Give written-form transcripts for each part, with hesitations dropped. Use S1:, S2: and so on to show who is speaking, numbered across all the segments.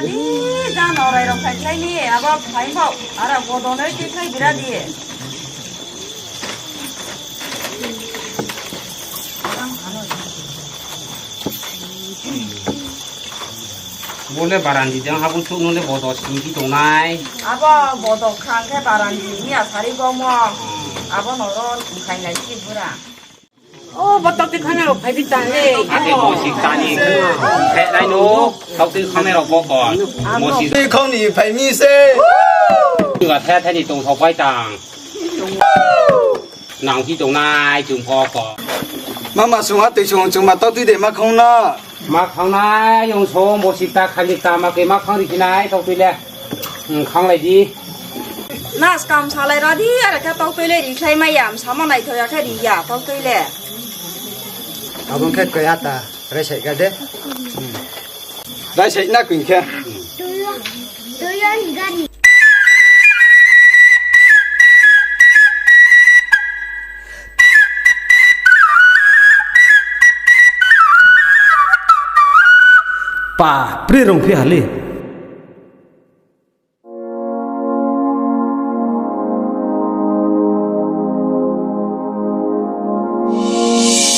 S1: Đi ra nó này đồng thành thay đi à bác thấy không à là có đồ nơi thay bị ra đi
S2: 원래 바란지 장 하고 추는데 뭐도 신기 동나이
S1: 아빠 뭐도 칸게 바란지 미야 사리고 뭐 아빠 너로 가이나 시부라 bắt tay 카메라 phải tàn
S2: 아들 식단이 배나이노 덕들 카메라 보고 뭐시
S3: không thì phải mi xe
S2: 이거 태태니 동 서파이당 낭기 동나이 좀 보고
S3: mà xuống hát từ xuống chúng mà tao tuy để mà không nó
S2: 막 강나이 용소 뭐시다 칼리다 막게 막 강리 지나이 덕들래 강래지
S1: na scam salai ra đi à cái tao tôi lên đi khai mai yam sama này thôi cái đi ya tao tôi lên
S3: abang khét coi ata ra chạy cái đấy ra chạy na quỳnh khe
S4: pa pre rong phi hali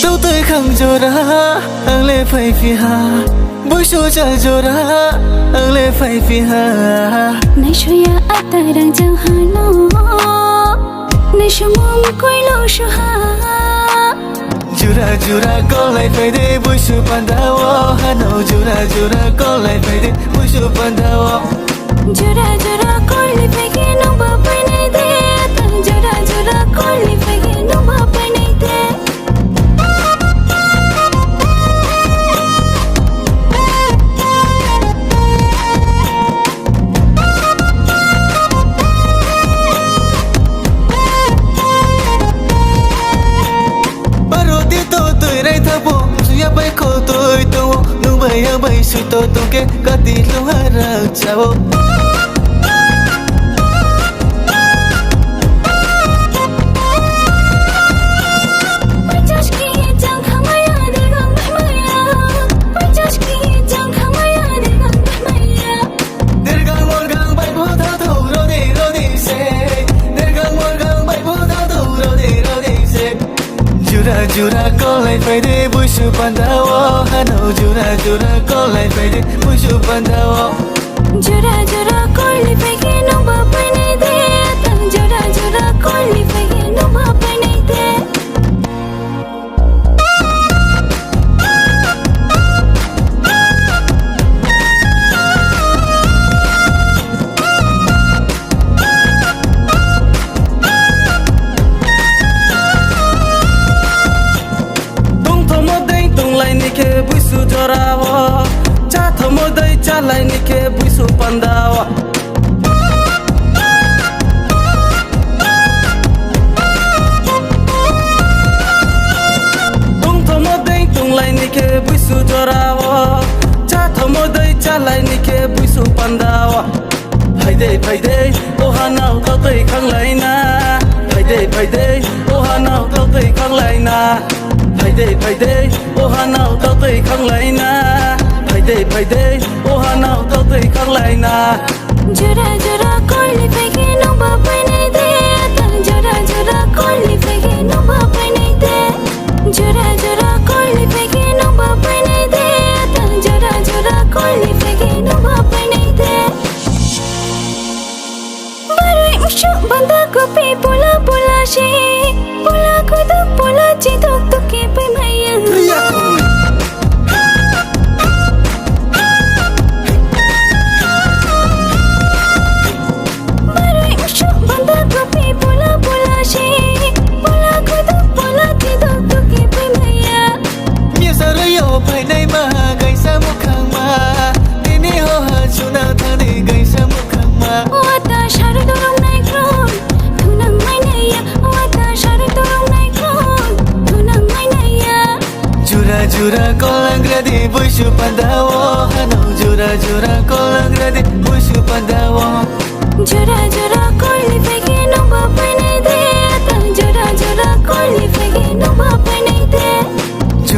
S5: tao tới khăng cho ra ang lê phải phi ha bối số cha cho ra ang lê phải phi ha
S6: này cho ya ata đang chẳng hà nó này cho mong quay lâu cho ha
S5: Jura con lại phải đi bối số pan đào hà nội Jura con lại phải đi bối số pan đào
S6: Jura con lại phải nghe nó bà bay này thế Jura con lại phải nghe nó bà bay này thế
S5: bay khô tôi đâu nung bay suy tôi tung ke cả đi lâu hara chao Jura con lại phải đi bối số pan đào hà nội Jura con lại phải đi bối số pan đào
S6: Jura con lại phải nghe nó bà bay này thế Jura con lại phải nghe nó bà bay này thế
S5: cha thầm ở đây cha lại ni ke bui su pandawa tung thầm ở đây tung lại ni ke bui su jorawa cha thầm ở đây cha lại ni ke bui su pandawa phải đây ô hà nào tao tây khăng lại na phải đây ô hà nào tao tây khăng lại na phải đây ô hà nào tao tây khăng lại na phải đây ô hà nào tao tây khăng lại na
S6: Jura con lại phải nghe nó bà bay này thế Jura con lại phải nghe nó bà bay này thế Jura con lại phải nghe nó bà bay này thế Jura con lại phải nghe nó bà bay này thế Baru usuk banta kopi pola shi Pola kutuk pola cituk tuki pai maya
S5: phải đây mà gây ra một khang mà đi đi ho ha chú nào thang đi gây ra một khang mà
S6: Wata sharu dorong naik ron tunang mai naya Wata sharu dorong naik ron tunang mai naya
S5: Jura con lang gradi bui su pandawa hano Jura con lang gradi bui su pandawa
S6: Jura con lại phải nghe nó bà bay này thế Jura con lại phải nghe nó bà bay này thế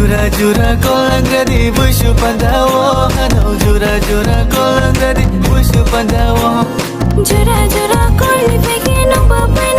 S5: Jura jura kolangadi busu pandawo hanau jura jura kolangadi busu pandawo
S6: Jura jura korli fegi nong bapai